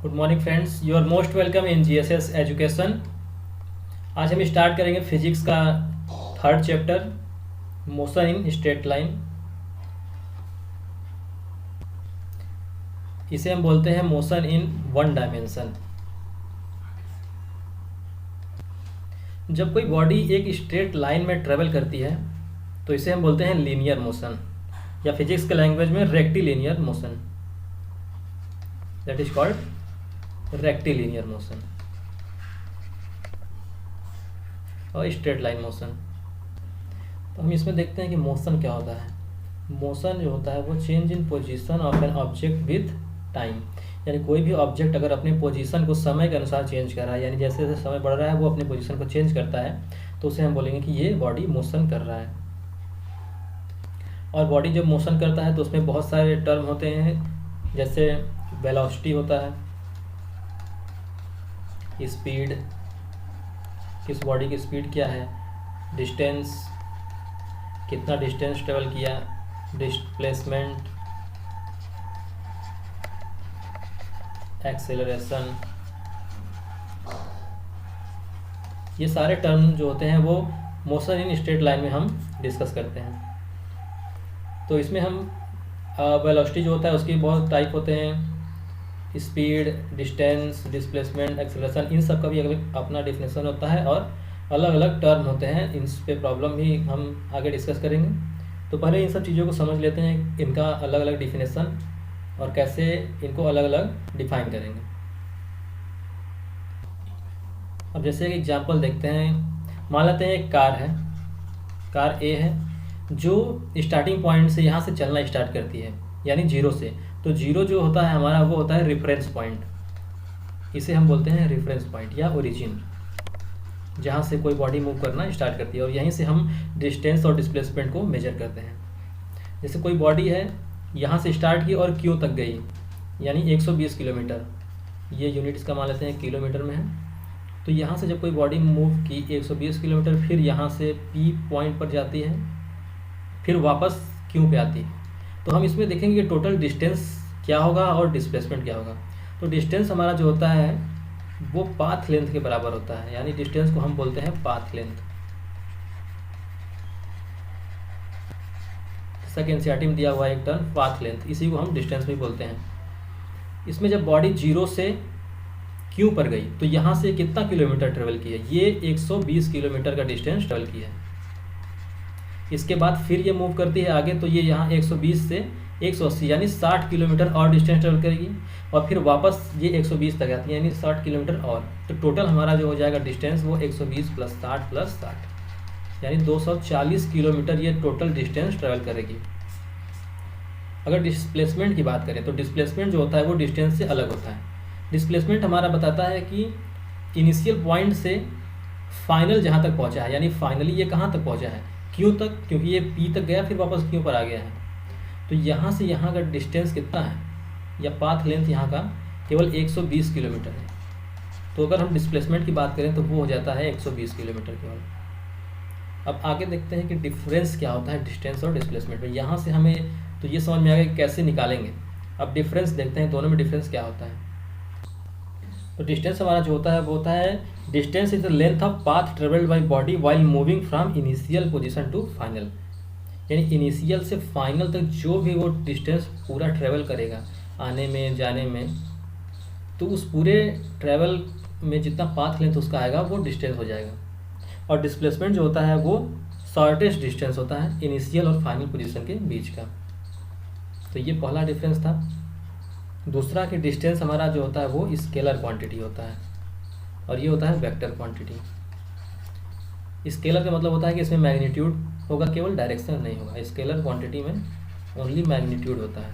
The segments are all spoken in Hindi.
Good morning friends, you are most welcome in GSS education. आज हम स्टार्ट करेंगे फिजिक्स का third chapter, motion in straight line. इसे हम बोलते हैं मोशन इन वन डायमेंशन। जब कोई बॉडी एक स्ट्रेट लाइन में ट्रेवल करती है तो इसे हम बोलते हैं लीनियर मोशन, या फिजिक्स के लैंग्वेज में rectilinear motion. That is called rectilinear motion और स्ट्रेट लाइन मोशन। तो हम इसमें देखते हैं कि मोशन क्या होता है। मोशन जो होता है वो change in position of an object with time, यानी कोई भी ऑब्जेक्ट अगर अपने पोजीशन को समय के अनुसार चेंज कर रहा है, यानी जैसे जैसे समय बढ़ रहा है वो अपने पोजीशन को चेंज करता है, तो उसे हम बोलेंगे कि ये बॉडी मोशन कर रहा है। और बॉडी जब मोशन करता है तो उसमें बहुत सारे टर्म होते हैं, जैसे वेलोसिटी होता है, स्पीड, किस बॉडी की स्पीड क्या है, डिस्टेंस, कितना डिस्टेंस ट्रेवल किया, डिस्प्लेसमेंट, एक्सेलरेशन। ये सारे टर्म जो होते हैं वो मोशन इन स्ट्रेट लाइन में हम डिस्कस करते हैं। तो इसमें हम वेलोसिटी जो होता है उसकी बहुत टाइप होते हैं, स्पीड, डिस्टेंस, डिस्प्लेसमेंट, एक्सेलरेशन, इन सब का भी अपना डेफिनेशन होता है और अलग अलग टर्म होते हैं। इन पे प्रॉब्लम भी हम आगे डिस्कस करेंगे। तो पहले इन सब चीज़ों को समझ लेते हैं, इनका अलग अलग डिफिनेशन और कैसे इनको अलग अलग डिफाइन करेंगे। अब जैसे एक एग्जांपल देखते हैं, मान लेते हैं एक कार है, कार ए है जो स्टार्टिंग पॉइंट से यहाँ से चलना स्टार्ट करती है, यानी जीरो से। तो जीरो जो होता है हमारा वो होता है रेफरेंस पॉइंट। इसे हम बोलते हैं रेफरेंस पॉइंट या ओरिजिन, जहाँ से कोई बॉडी मूव करना स्टार्ट करती है, और यहीं से हम डिस्टेंस और डिस्प्लेसमेंट को मेजर करते हैं। जैसे कोई बॉडी है, यहाँ से स्टार्ट की और क्यू तक गई, यानी 120 किलोमीटर, ये यूनिट इसका मान लेते हैं किलोमीटर में है। तो यहाँ से जब कोई बॉडी मूव की 120 किलोमीटर, फिर यहाँ से पी पॉइंट पर जाती है, फिर वापस क्यू पे आती है, तो हम इसमें देखेंगे कि टोटल डिस्टेंस क्या होगा और डिस्प्लेसमेंट क्या होगा। तो डिस्टेंस हमारा जो होता है वो पाथ लेंथ के बराबर होता है, यानी डिस्टेंस को हम बोलते हैं पाथ लेंथ। जैसा एनसीईआरटी में दिया हुआ एक टर्म पाथ लेंथ, इसी को हम डिस्टेंस भी बोलते हैं। इसमें जब बॉडी जीरो से क्यू पर गई तो यहाँ से कितना किलोमीटर ट्रेवल की है, ये 120 किलोमीटर का डिस्टेंस ट्रेवल किया है। इसके बाद फिर ये मूव करती है आगे, तो ये यहाँ 120 से 180 यानी 60 किलोमीटर और डिस्टेंस ट्रेवल करेगी, और फिर वापस ये 120 तक आती है, यानी 60 किलोमीटर और। तो टोटल हमारा जो हो जाएगा डिस्टेंस वो 120 प्लस 60 यानी 240 किलोमीटर ये टोटल डिस्टेंस ट्रेवल करेगी। अगर डिस्प्लेसमेंट की बात करें तो डिस्प्लेसमेंट जो होता है वो डिस्टेंस से अलग होता है। डिस्प्लेसमेंट हमारा बताता है कि इनिशियल पॉइंट से फाइनल जहाँ तक पहुँचा है, यानी फाइनली ये कहाँ तक पहुँचा है, क्यू तक, क्योंकि ये पी तक गया फिर वापस क्यू पर आ गया है। तो यहाँ से यहाँ का डिस्टेंस कितना है, या पाथ लेंथ यहाँ का केवल 120 किलोमीटर है। तो अगर हम डिस्प्लेसमेंट की बात करें तो वो हो जाता है 120 किलोमीटर केवल। अब आगे देखते हैं कि डिफरेंस क्या होता है डिस्टेंस और डिस्प्लेसमेंट में। यहाँ से हमें तो ये समझ में आ गया कैसे निकालेंगे। अब डिफरेंस देखते हैं, दोनों में डिफरेंस क्या होता है। तो डिस्टेंस हमारा जो होता है वो होता है distance is the length of path travelled by body while moving from initial position to final, यानी इनिशियल से फाइनल तक जो भी वो डिस्टेंस पूरा ट्रेवल करेगा आने में जाने में, तो उस पूरे ट्रेवल में जितना पाथ लेंथ उसका आएगा वो डिस्टेंस हो जाएगा। और डिस्प्लेसमेंट जो होता है वो शॉर्टेस्ट डिस्टेंस होता है इनिशियल और फाइनल पोजीशन के बीच का। तो ये पहला डिफरेंस था। दूसरा कि डिस्टेंस हमारा जो होता है वो स्केलर क्वांटिटी होता है, और ये होता है वेक्टर क्वांटिटी। स्केलर का मतलब होता है कि इसमें मैग्नीट्यूड होगा, केवल डायरेक्शन नहीं होगा। स्केलर क्वांटिटी में ओनली मैग्नीट्यूड होता है,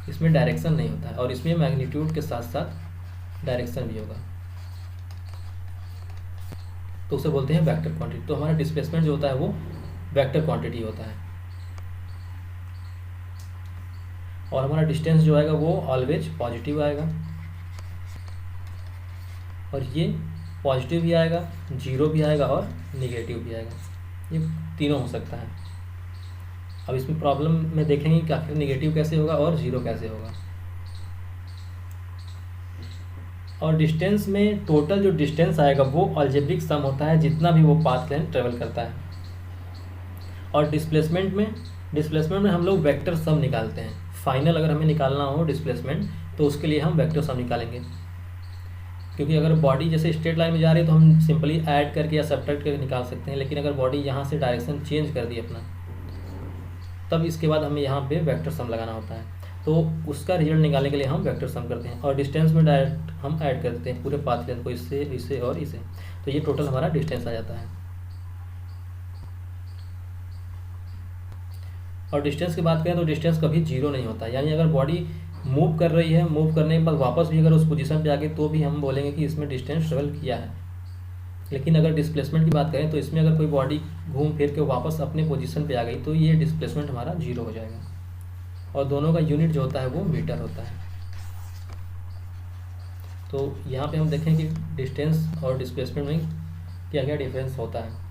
इसमें डायरेक्शन नहीं होता है, और इसमें मैग्नीट्यूड के साथ साथ डायरेक्शन भी होगा, तो उसे बोलते हैं वेक्टर क्वांटिटी। तो हमारा डिस्प्लेसमेंट जो होता है वो वेक्टर क्वांटिटी होता है, और हमारा डिस्टेंस जो आएगा वो ऑलवेज पॉजिटिव आएगा, और ये पॉजिटिव भी आएगा, जीरो भी आएगा और निगेटिव भी आएगा, ये तीनों हो सकता है। अब इसमें प्रॉब्लम में देखेंगे कि आखिर निगेटिव कैसे होगा और जीरो कैसे होगा। और डिस्टेंस में टोटल जो डिस्टेंस आएगा वो अलजेब्रिक सम होता है जितना भी वो पाथ लेंथ ट्रेवल करता है। और डिस्प्लेसमेंट में हम लोग वेक्टर सम निकालते हैं। फाइनल अगर हमें निकालना हो डिस्प्लेसमेंट तो उसके लिए हम वेक्टर सम निकालेंगे, क्योंकि अगर बॉडी जैसे स्ट्रेट लाइन में जा रही है तो हम सिंपली ऐड करके या सब्ट्रैक्ट करके निकाल सकते हैं, लेकिन अगर बॉडी यहाँ से डायरेक्शन चेंज कर दी अपना, तब इसके बाद हमें यहाँ पे वेक्टर सम लगाना होता है। तो उसका रिजल्ट निकालने के लिए हम वेक्टर सम करते हैं और डिस्टेंस में डायरेक्ट हम ऐड करते हैं पूरे पाथ लेंथ को, इससे इसे और इसे, तो ये टोटल हमारा डिस्टेंस आ जाता है। और डिस्टेंस की बात करें तो डिस्टेंस कभी जीरो नहीं होता, यानी अगर बॉडी मूव कर रही है, मूव करने के बाद वापस भी अगर उस पोजीशन पे आ गई तो भी हम बोलेंगे कि इसमें डिस्टेंस ट्रेवल किया है। लेकिन अगर डिस्प्लेसमेंट की बात करें तो इसमें अगर कोई बॉडी घूम फिर के वापस अपने पोजीशन पे आ गई तो ये डिस्प्लेसमेंट हमारा जीरो हो जाएगा। और दोनों का यूनिट जो होता है वो मीटर होता है। तो यहाँ पे हम देखें कि डिस्टेंस और डिस्प्लेसमेंट में क्या क्या डिफरेंस होता है।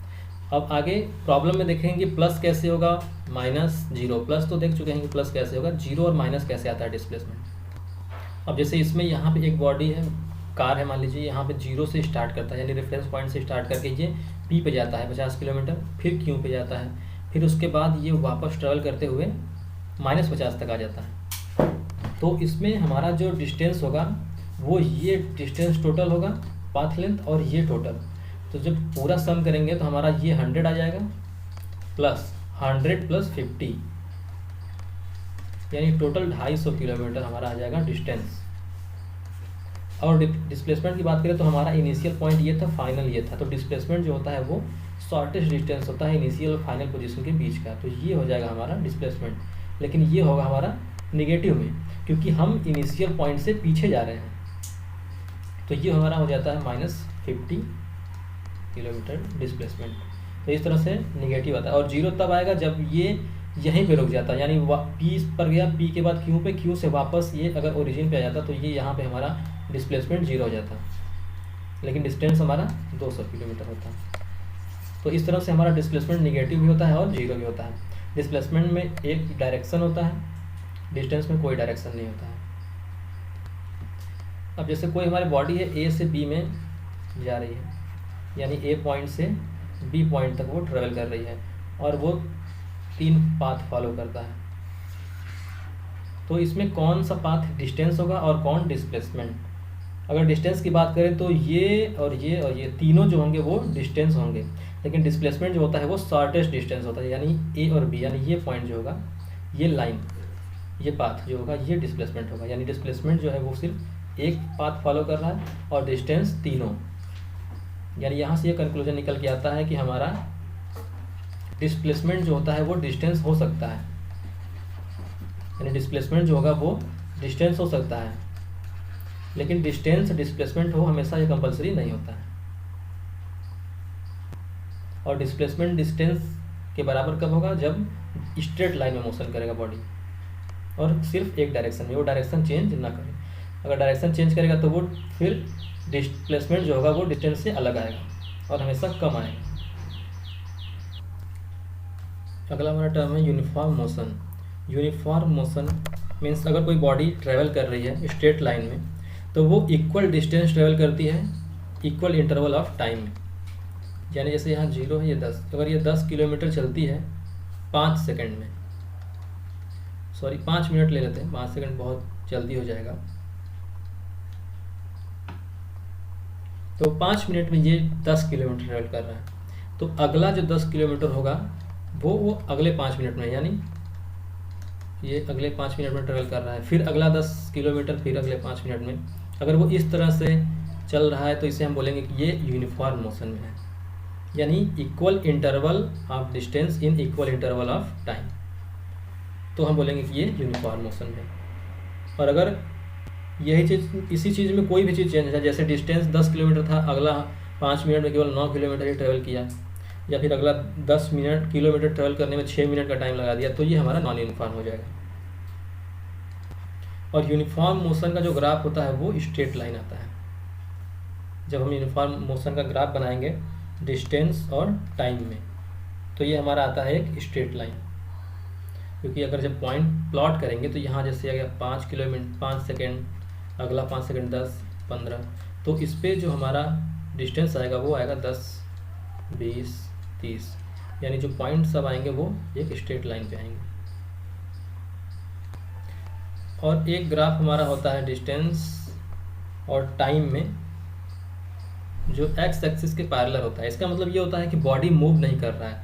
अब आगे प्रॉब्लम में देखेंगे कि प्लस कैसे होगा, माइनस जीरो। प्लस तो देख चुके हैं कि प्लस कैसे होगा, जीरो और माइनस कैसे आता है डिस्प्लेसमेंट। अब जैसे इसमें यहाँ पे एक बॉडी है, कार है मान लीजिए, यहाँ पे जीरो से स्टार्ट करता है, यानी रेफरेंस पॉइंट से स्टार्ट करके ये पी पे जाता है 50 किलोमीटर, फिर क्यू पे जाता है, फिर उसके बाद ये वापस ट्रेवल करते हुए -50 तक आ जाता है। तो इसमें हमारा जो डिस्टेंस होगा वो ये डिस्टेंस टोटल होगा पाथ लेंथ, और ये टोटल, तो जब पूरा सम करेंगे तो हमारा ये 100 आ जाएगा प्लस 100 प्लस 50, यानी टोटल 250 किलोमीटर हमारा आ जाएगा डिस्टेंस। और डिस्प्लेसमेंट की बात करें तो हमारा इनिशियल पॉइंट ये था, फाइनल ये था। तो डिस्प्लेसमेंट जो होता है वो शॉर्टेस्ट डिस्टेंस होता है इनिशियल और फाइनल पोजीशन के बीच का, तो ये हो जाएगा हमारा डिस्प्लेसमेंट। लेकिन ये होगा हमारा निगेटिव में, क्योंकि हम इनिशियल पॉइंट से पीछे जा रहे हैं, तो ये हमारा हो जाता है -50 किलोमीटर डिस्प्लेसमेंट। तो इस तरह से निगेटिव आता है। और जीरो तब आएगा जब ये यहीं पे रुक जाता है, यानी पी पर गया, पी के बाद क्यू पे, क्यू से वापस ये अगर ओरिजिन पे आ जाता तो ये यहाँ पे हमारा डिस्प्लेसमेंट जीरो हो जाता, लेकिन डिस्टेंस हमारा 200 किलोमीटर होता है। तो इस तरह से हमारा डिस्प्लेसमेंट निगेटिव भी होता है और जीरो भी होता है। डिस्प्लेसमेंट में एक डायरेक्शन होता है, डिस्टेंस में कोई डायरेक्शन नहीं होता है। अब जैसे कोई हमारी बॉडी है ए से बी में जा रही है, यानी ए पॉइंट से बी पॉइंट तक वो ट्रेवल कर रही है, और वो 3 पाथ फॉलो करता है। तो इसमें कौन सा पाथ डिस्टेंस होगा और कौन डिस्प्लेसमेंट? अगर डिस्टेंस की बात करें तो ये और ये और ये तीनों जो होंगे वो डिस्टेंस होंगे, लेकिन डिस्प्लेसमेंट जो होता है वो शॉर्टेस्ट डिस्टेंस होता है, यानी ए और बी, यानी ये पॉइंट जो होगा, ये लाइन, ये पाथ जो होगा, ये डिस्प्लेसमेंट होगा। यानी डिस्प्लेसमेंट जो है वो सिर्फ एक पाथ फॉलो कर रहा है और डिस्टेंस तीनों। यानी यहाँ से ये कंक्लूजन निकल के आता है कि हमारा डिस्प्लेसमेंट जो होता है वो डिस्टेंस हो सकता है, यानी डिस्प्लेसमेंट जो होगा वो डिस्टेंस हो सकता है, लेकिन डिस्टेंस डिस्प्लेसमेंट हो हमेशा ये कंपलसरी नहीं होता है। और डिस्प्लेसमेंट डिस्टेंस के बराबर कब होगा? जब स्ट्रेट लाइन में मोशन करेगा बॉडी, और सिर्फ एक डायरेक्शन में, वो डायरेक्शन चेंज ना करे। अगर डायरेक्शन चेंज करेगा तो वो फिर डिस्प्लेसमेंट जो होगा वो डिस्टेंस से अलग आएगा और हमेशा कम आएगा। अगला हमारा टर्म है uniform motion. Uniform motion means अगर कोई बॉडी ट्रेवल कर रही है स्ट्रेट लाइन में तो वो इक्वल डिस्टेंस ट्रेवल करती है इक्वल इंटरवल ऑफ टाइम में। यानी जैसे यहाँ 0 है, ये 10, अगर ये 10 किलोमीटर चलती है 5 सेकंड में, सॉरी 5 मिनट ले लेते हैं, 5 सेकंड बहुत जल्दी हो जाएगा। तो 5 मिनट में ये 10 किलोमीटर ट्रेवल कर रहा है, तो अगला जो 10 किलोमीटर होगा वो अगले 5 मिनट में, यानी ये अगले 5 मिनट में ट्रेवल कर रहा है, फिर अगला 10 किलोमीटर फिर अगले 5 मिनट में। अगर वो इस तरह से चल रहा है तो इसे हम बोलेंगे कि ये यूनिफॉर्म मोशन में है, यानी equal interval of distance in equal interval of time, तो हम बोलेंगे कि ये यूनिफॉर्म मोशन में। और अगर यही चीज़, इसी चीज़ में कोई भी चीज़ चेंज है, जैसे डिस्टेंस 10 किलोमीटर था, अगला 5 मिनट में केवल 9 किलोमीटर ही ट्रेवल किया, या फिर अगला 10 किलोमीटर ट्रेवल करने में 6 मिनट का टाइम लगा दिया, तो ये हमारा नॉन यूनिफॉर्म हो जाएगा। और यूनिफॉर्म मोशन का जो ग्राफ होता है वो स्ट्रेट लाइन आता है। जब हम यूनिफॉर्म मोशन का ग्राफ बनाएंगे डिस्टेंस और टाइम में, तो ये हमारा आता है एक स्ट्रेट लाइन, क्योंकि अगर जब पॉइंट प्लॉट करेंगे तो यहाँ जैसे अगर 5 किलोमीटर 5 सेकेंड, अगला 5 सेकेंड 10, 15। तो इस पे जो हमारा डिस्टेंस आएगा वो आएगा 10, 20, 30, यानी जो पॉइंट सब आएंगे वो एक स्ट्रेट लाइन पे आएंगे। और एक ग्राफ हमारा होता है डिस्टेंस और टाइम में, जो एक्स एक्सिस के पैरेलल होता है। इसका मतलब ये होता है कि बॉडी मूव नहीं कर रहा है।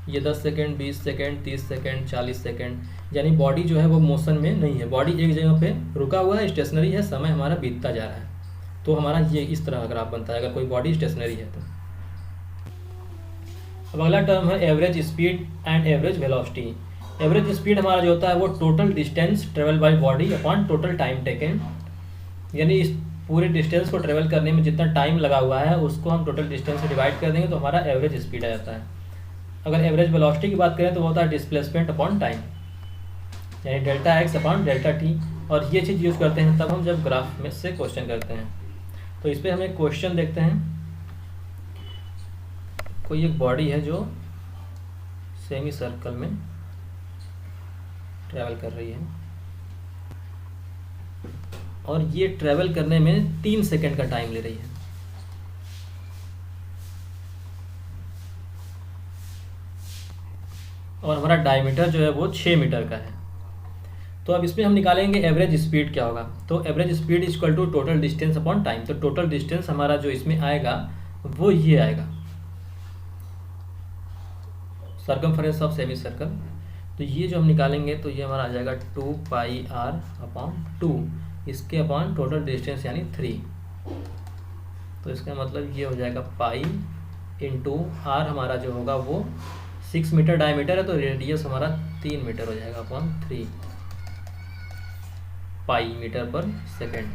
ये 10 सेकेंड, 20 सेकेंड, 30 सेकेंड, 40 सेकेंड, यानी बॉडी जो है वो मोशन में नहीं है, बॉडी एक जगह पे रुका हुआ है, स्टेशनरी है, समय हमारा बीतता जा रहा है। तो हमारा ये इस तरह का ग्राफ बनता है अगर कोई बॉडी स्टेशनरी है तो। अब अगला टर्म है average speed and average velocity. Average speed हमारा जो होता है वो total distance travel by body upon total time taken, यानी इस पूरे डिस्टेंस को ट्रेवल करने में जितना टाइम लगा हुआ है उसको हम टोटल डिस्टेंस से डिवाइड कर देंगे तो हमारा एवरेज स्पीड आ जाता है। अगर एवरेज वेलोसिटी की बात करें तो वो होता है डिस्प्लेसमेंट अपॉन टाइम, यानी delta x upon delta T. और ये चीज़ यूज़ करते हैं तब हम जब ग्राफ में से क्वेश्चन करते हैं। तो इस पर हम एक क्वेश्चन देखते हैं। कोई एक बॉडी है जो सेमी सर्कल में ट्रैवल कर रही है और ये ट्रैवल करने में 3 सेकंड का टाइम ले रही है। और हमारा डायमीटर जो है वो 6 मीटर का है। तो अब इसमें हम निकालेंगे एवरेज स्पीड क्या होगा। तो average speed is equal to total distance upon time. तो टोटल डिस्टेंस हमारा जो इसमें आएगा वो ये आएगा, सर्कमफरेंस ऑफ सेमी सर्कल। तो ये जो हम निकालेंगे तो ये हमारा आ जाएगा 2πr अपॉन 2, इसके अपॉन टोटल डिस्टेंस यानी 3। तो इसका मतलब ये हो जाएगा पाई इंटू आर, हमारा जो होगा वो 6 मीटर डायमीटर है तो रेडियस हमारा 3 मीटर हो जाएगा अपॉन 3 पाई मीटर पर सेकेंड।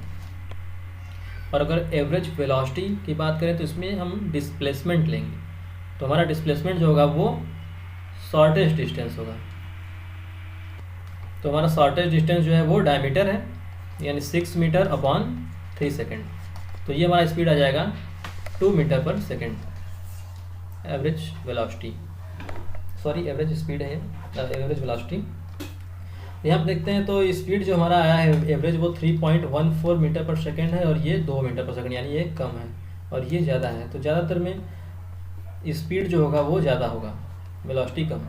और अगर एवरेज वेलोसिटी की बात करें तो इसमें हम डिस्प्लेसमेंट लेंगे। तो हमारा डिस्प्लेसमेंट जो होगा वो शॉर्टेस्ट डिस्टेंस होगा। तो हमारा शॉर्टेस्ट डिस्टेंस जो है वो डायमीटर है, यानी 6 मीटर अपॉन 3 सेकेंड। तो ये हमारा स्पीड आ जाएगा 2 मीटर पर second. Average velocity, sorry average speed है, एवरेज वेलोसिटी। यहाँ पर देखते हैं तो स्पीड जो हमारा आया है एवरेज वो 3.14 मीटर पर सेकेंड है और ये 2 मीटर पर सेकेंड, यानी ये कम है और ये ज़्यादा है। तो ज़्यादातर में स्पीड जो होगा वो ज़्यादा होगा, वेलोसिटी कम।